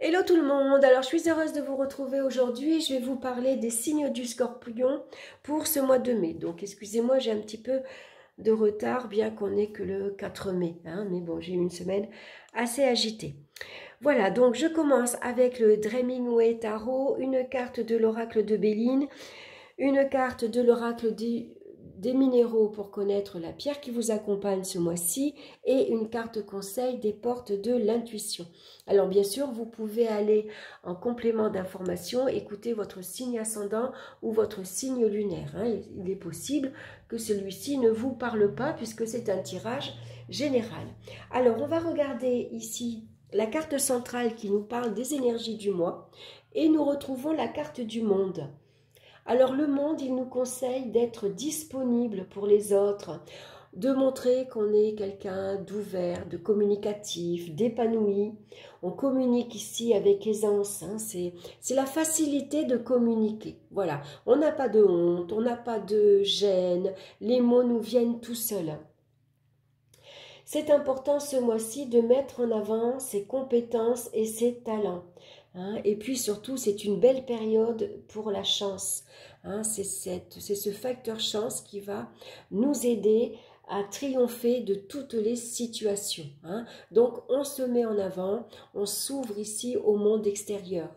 Hello tout le monde, alors je suis heureuse de vous retrouver aujourd'hui. Je vais vous parler des signes du Scorpion pour ce mois de mai. Donc excusez-moi, j'ai un petit peu de retard bien qu'on n'est que le 4 mai. Mais bon, j'ai eu une semaine assez agitée. Voilà, donc je commence avec le Dreaming Way Tarot, une carte de l'oracle de Béline, une carte de l'oracle des minéraux pour connaître la pierre qui vous accompagne ce mois-ci et une carte conseil des portes de l'intuition. Alors bien sûr, vous pouvez aller en complément d'information, écouter votre signe ascendant ou votre signe lunaire. Il est possible que celui-ci ne vous parle pas puisque c'est un tirage général. Alors on va regarder ici la carte centrale qui nous parle des énergies du mois et nous retrouvons la carte du monde. Alors le monde, il nous conseille d'être disponible pour les autres, de montrer qu'on est quelqu'un d'ouvert, de communicatif, d'épanoui. On communique ici avec aisance, c'est la facilité de communiquer. Voilà, on n'a pas de honte, on n'a pas de gêne, les mots nous viennent tout seuls. C'est important ce mois-ci de mettre en avant ses compétences et ses talents. Et puis surtout, c'est une belle période pour la chance. C'est ce facteur chance qui va nous aider à triompher de toutes les situations. Donc, on se met en avant, on s'ouvre ici au monde extérieur.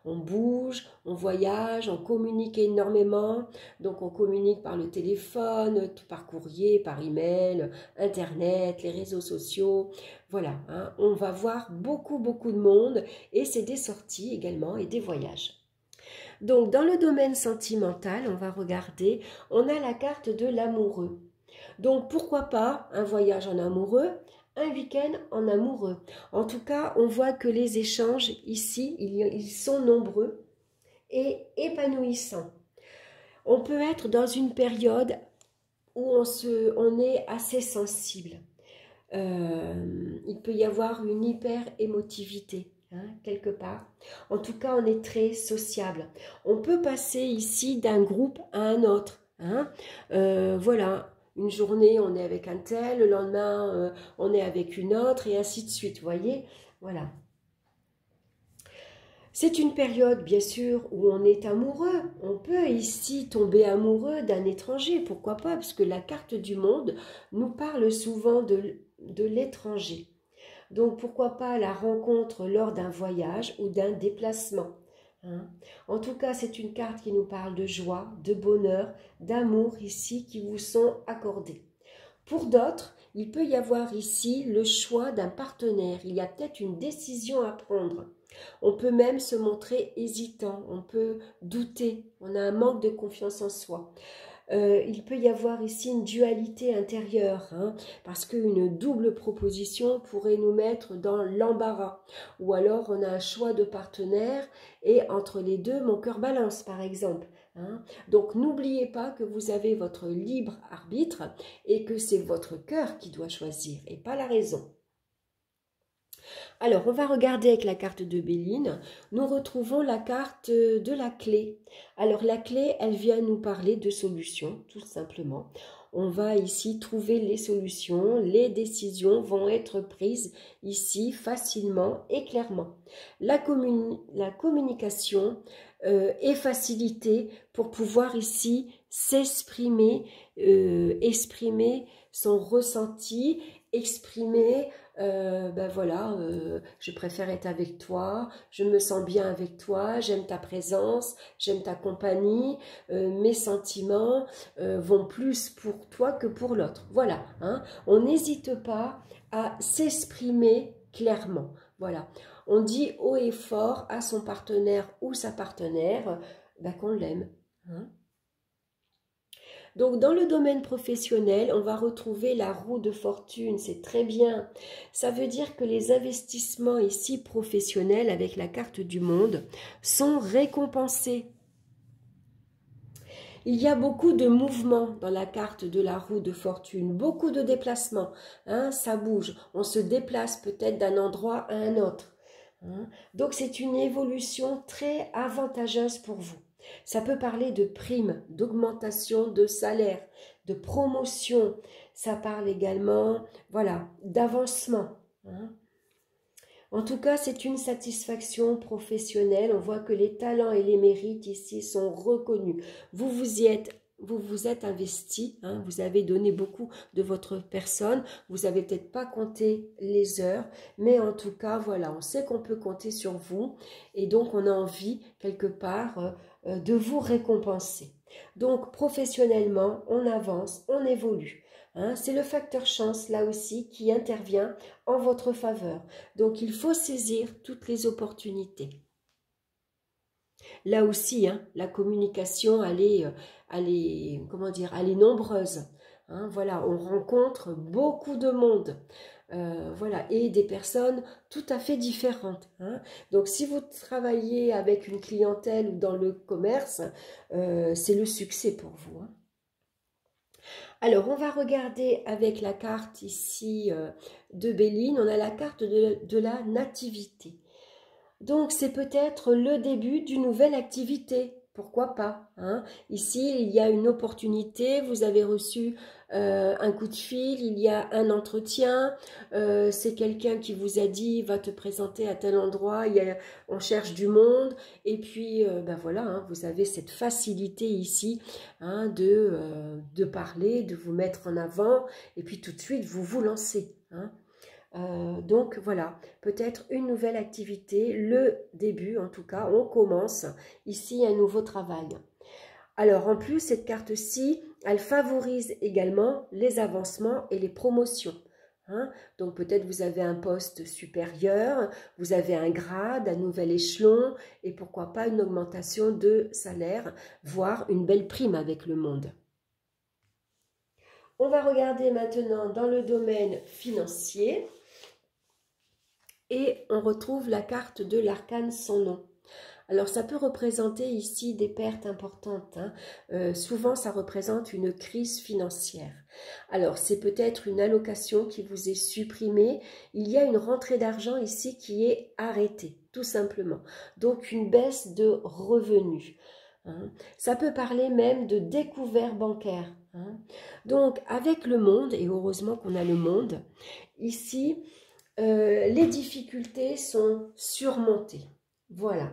On bouge, on voyage, on communique énormément. Donc, on communique par le téléphone, par courrier, par email, Internet, les réseaux sociaux. Voilà, on va voir beaucoup de monde et c'est des sorties également et des voyages. Donc, dans le domaine sentimental, on va regarder, on a la carte de l'amoureux. Donc, pourquoi pas un voyage en amoureux, un week-end en amoureux. En tout cas, on voit que les échanges ici, ils sont nombreux et épanouissants. On peut être dans une période où on est assez sensible. Il peut y avoir une hyper-émotivité, quelque part. En tout cas, on est très sociable. On peut passer ici d'un groupe à un autre. Voilà, une journée, on est avec un tel, le lendemain, on est avec une autre, et ainsi de suite, vous voyez. Voilà. C'est une période, bien sûr, où on est amoureux. On peut ici tomber amoureux d'un étranger, pourquoi pas, parce que la carte du monde nous parle souvent de l'étranger. Donc, pourquoi pas la rencontre lors d'un voyage ou d'un déplacement. En tout cas, c'est une carte qui nous parle de joie, de bonheur, d'amour ici qui vous sont accordés. Pour d'autres, il peut y avoir ici le choix d'un partenaire. Il y a peut-être une décision à prendre. On peut même se montrer hésitant, on peut douter, on a un manque de confiance en soi. Il peut y avoir ici une dualité intérieure, parce qu'une double proposition pourrait nous mettre dans l'embarras. Ou alors on a un choix de partenaire et entre les deux, mon cœur balance par exemple. Donc n'oubliez pas que vous avez votre libre arbitre et que c'est votre cœur qui doit choisir et pas la raison. Alors, on va regarder avec la carte de Béline. Nous retrouvons la carte de la clé. Alors, la clé, elle vient nous parler de solutions, tout simplement. On va ici trouver les solutions. Les décisions vont être prises ici facilement et clairement. La communication est facilitée pour pouvoir ici s'exprimer, exprimer son ressenti, exprimer voilà, je préfère être avec toi, je me sens bien avec toi, j'aime ta présence, j'aime ta compagnie, mes sentiments vont plus pour toi que pour l'autre. Voilà, on n'hésite pas à s'exprimer clairement. Voilà, on dit haut et fort à son partenaire ou sa partenaire qu'on l'aime. Donc, dans le domaine professionnel, on va retrouver la roue de fortune, c'est très bien. Ça veut dire que les investissements ici professionnels avec la carte du monde sont récompensés. Il y a beaucoup de mouvements dans la carte de la roue de fortune, beaucoup de déplacements. Ça bouge, on se déplace peut-être d'un endroit à un autre. Donc, c'est une évolution très avantageuse pour vous. Ça peut parler de primes, d'augmentation de salaire, de promotion. Ça parle également, voilà, d'avancement. En tout cas, c'est une satisfaction professionnelle. On voit que les talents et les mérites ici sont reconnus. Vous vous êtes investi, hein, vous avez donné beaucoup de votre personne. Vous n'avez peut-être pas compté les heures, mais en tout cas, voilà, on sait qu'on peut compter sur vous. Et donc, on a envie, quelque part, de vous récompenser. Donc, professionnellement, on avance, on évolue. Hein, c'est le facteur chance, là aussi, qui intervient en votre faveur. Donc, il faut saisir toutes les opportunités. Là aussi, hein, la communication, comment dire, elle est nombreuse. Hein, voilà, on rencontre beaucoup de monde. Voilà, et des personnes tout à fait différentes. Hein. Donc, si vous travaillez avec une clientèle ou dans le commerce, c'est le succès pour vous. Hein. Alors, on va regarder avec la carte ici de Béline, on a la carte de la nativité. Donc, c'est peut-être le début d'une nouvelle activité. Pourquoi pas, hein? Ici, il y a une opportunité, vous avez reçu un coup de fil, il y a un entretien, c'est quelqu'un qui vous a dit, va te présenter à tel endroit, on cherche du monde, et puis, ben voilà, hein, vous avez cette facilité ici hein, de parler, de vous mettre en avant, et puis tout de suite, vous vous lancez, hein. Donc voilà, peut-être une nouvelle activité, le début en tout cas, on commence ici un nouveau travail. Alors en plus, cette carte-ci, elle favorise également les avancements et les promotions. Hein. Donc peut-être vous avez un poste supérieur, vous avez un grade, un nouvel échelon et pourquoi pas une augmentation de salaire, voire une belle prime avec le monde. On va regarder maintenant dans le domaine financier. Et on retrouve la carte de l'arcane sans nom. Alors ça peut représenter ici des pertes importantes. Hein. Souvent ça représente une crise financière. Alors c'est peut-être une allocation qui vous est supprimée. Il y a une rentrée d'argent ici qui est arrêtée, tout simplement. Donc une baisse de revenus. Hein. Ça peut parler même de découvert bancaire. Hein. Donc avec le monde, et heureusement qu'on a le monde, ici... les difficultés sont surmontées. Voilà.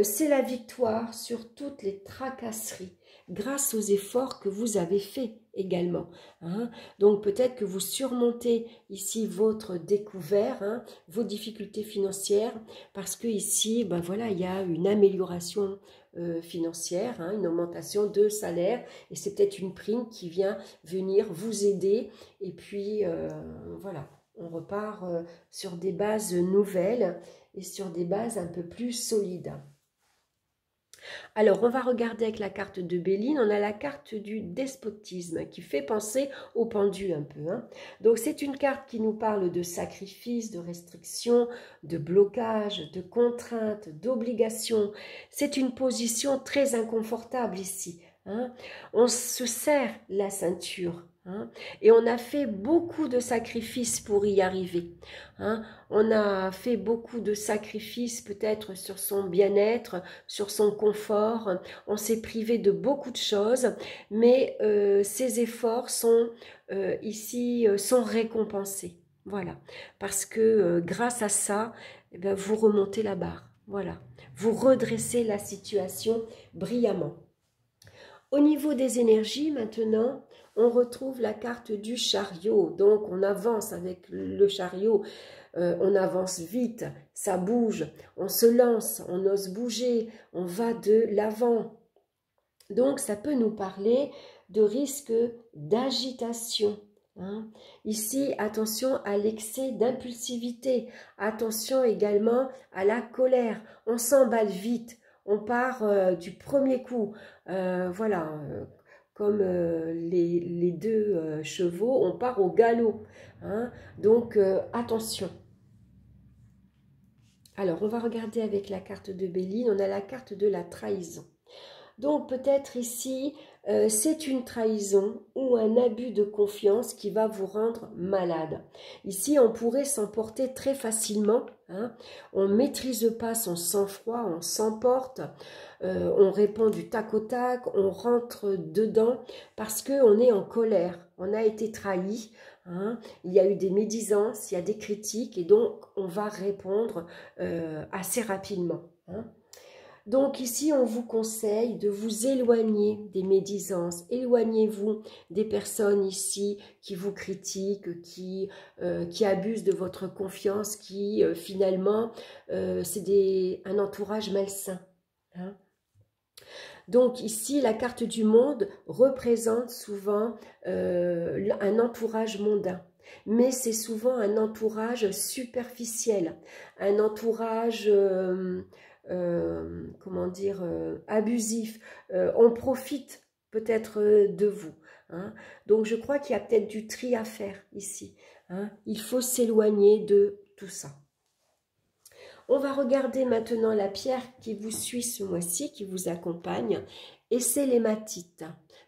C'est la victoire sur toutes les tracasseries grâce aux efforts que vous avez faits également. Hein. Donc peut-être que vous surmontez ici votre découvert, hein, vos difficultés financières, parce que ici, ben voilà, il y a une amélioration financière, hein, une augmentation de salaire, et c'est peut-être une prime qui vient venir vous aider, et puis voilà. On repart sur des bases nouvelles et sur des bases un peu plus solides. Alors, on va regarder avec la carte de Béline. On a la carte du despotisme qui fait penser au pendu un peu. Hein. Donc, c'est une carte qui nous parle de sacrifice, de restriction, de blocage, de contrainte, d'obligation. C'est une position très inconfortable ici. Hein. On se serre la ceinture. Hein, et on a fait beaucoup de sacrifices pour y arriver. Hein. On a fait beaucoup de sacrifices peut-être sur son bien-être, sur son confort. On s'est privé de beaucoup de choses, mais ces efforts sont ici sont récompensés. Voilà, parce que grâce à ça, eh bien, vous remontez la barre. Voilà, vous redressez la situation brillamment. Au niveau des énergies, maintenant, on retrouve la carte du chariot. Donc, on avance avec le chariot, on avance vite, ça bouge, on se lance, on ose bouger, on va de l'avant. Donc, ça peut nous parler de risque d'agitation. Hein. Ici, attention à l'excès d'impulsivité, attention également à la colère. On s'emballe vite, on part du premier coup. Voilà, comme les deux chevaux, on part au galop. Hein. Donc, attention. Alors, on va regarder avec la carte de Béline, on a la carte de la trahison. Donc peut-être ici, c'est une trahison ou un abus de confiance qui va vous rendre malade. Ici, on pourrait s'emporter très facilement. Hein. On ne maîtrise pas son sang-froid, on s'emporte, on répond du tac au tac, on rentre dedans parce qu'on est en colère. On a été trahi, hein. Il y a eu des médisances, il y a des critiques et donc on va répondre assez rapidement, hein. Donc ici, on vous conseille de vous éloigner des médisances. Éloignez-vous des personnes ici qui vous critiquent, qui abusent de votre confiance, qui finalement, c'est un entourage malsain, hein. Donc ici, la carte du monde représente souvent un entourage mondain. Mais c'est souvent un entourage superficiel, un entourage, comment dire, abusif. On profite peut-être de vous, hein. Donc je crois qu'il y a peut-être du tri à faire ici, hein. Il faut s'éloigner de tout ça. On va regarder maintenant la pierre qui vous suit ce mois-ci, qui vous accompagne, et c'est l'hématite.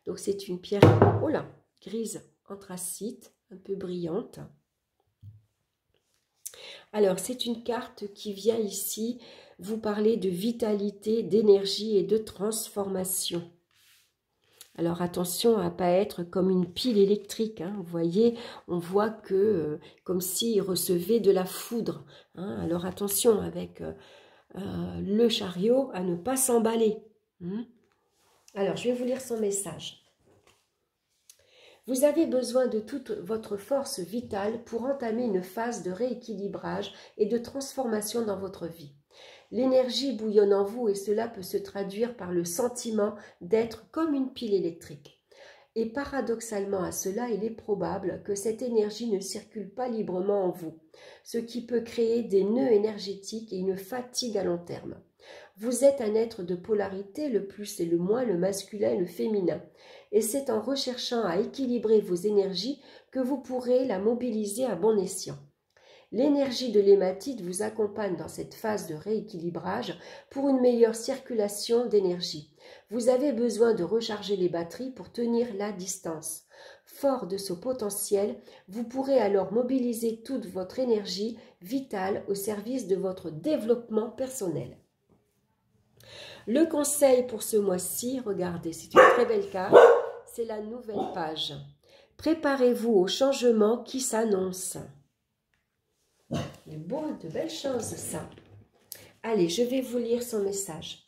Donc c'est une pierre, oh là, grise anthracite, un peu brillante. Alors c'est une carte qui vient ici vous parler de vitalité, d'énergie et de transformation. Alors attention à ne pas être comme une pile électrique, hein. Vous voyez, on voit que comme s'il recevait de la foudre, hein. Alors attention avec le chariot à ne pas s'emballer, hein. Alors je vais vous lire son message. Vous avez besoin de toute votre force vitale pour entamer une phase de rééquilibrage et de transformation dans votre vie. L'énergie bouillonne en vous et cela peut se traduire par le sentiment d'être comme une pile électrique. Et paradoxalement à cela, il est probable que cette énergie ne circule pas librement en vous, ce qui peut créer des nœuds énergétiques et une fatigue à long terme. Vous êtes un être de polarité, le plus et le moins, le masculin et le féminin. Et c'est en recherchant à équilibrer vos énergies que vous pourrez la mobiliser à bon escient. L'énergie de l'hématite vous accompagne dans cette phase de rééquilibrage pour une meilleure circulation d'énergie. Vous avez besoin de recharger les batteries pour tenir la distance. Fort de ce potentiel, vous pourrez alors mobiliser toute votre énergie vitale au service de votre développement personnel. Le conseil pour ce mois-ci, regardez, c'est une très belle carte, c'est la nouvelle page. Préparez-vous au changement qui s'annonce. C'est beau, de belles choses ça. Allez, je vais vous lire son message.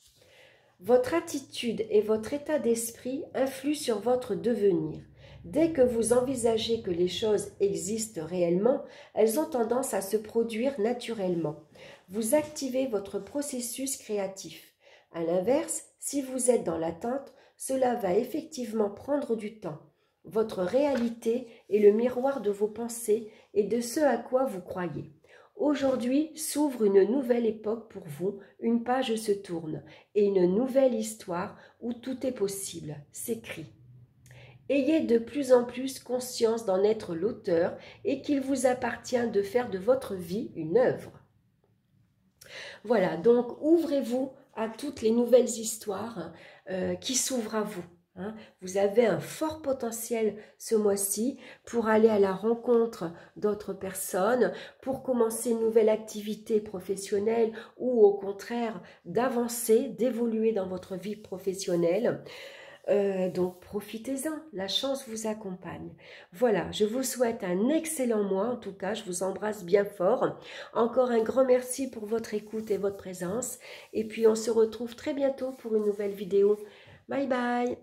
Votre attitude et votre état d'esprit influent sur votre devenir. Dès que vous envisagez que les choses existent réellement, elles ont tendance à se produire naturellement. Vous activez votre processus créatif. À l'inverse, si vous êtes dans l'attente, cela va effectivement prendre du temps. Votre réalité est le miroir de vos pensées et de ce à quoi vous croyez. Aujourd'hui s'ouvre une nouvelle époque pour vous, une page se tourne et une nouvelle histoire où tout est possible s'écrit. Ayez de plus en plus conscience d'en être l'auteur et qu'il vous appartient de faire de votre vie une œuvre. Voilà, donc ouvrez-vous à toutes les nouvelles histoires qui s'ouvrent à vous. Vous avez un fort potentiel ce mois-ci pour aller à la rencontre d'autres personnes, pour commencer une nouvelle activité professionnelle ou au contraire d'avancer, d'évoluer dans votre vie professionnelle. Donc profitez-en, la chance vous accompagne. Voilà, je vous souhaite un excellent mois, en tout cas, je vous embrasse bien fort. Encore un grand merci pour votre écoute et votre présence. Et puis on se retrouve très bientôt pour une nouvelle vidéo. Bye bye.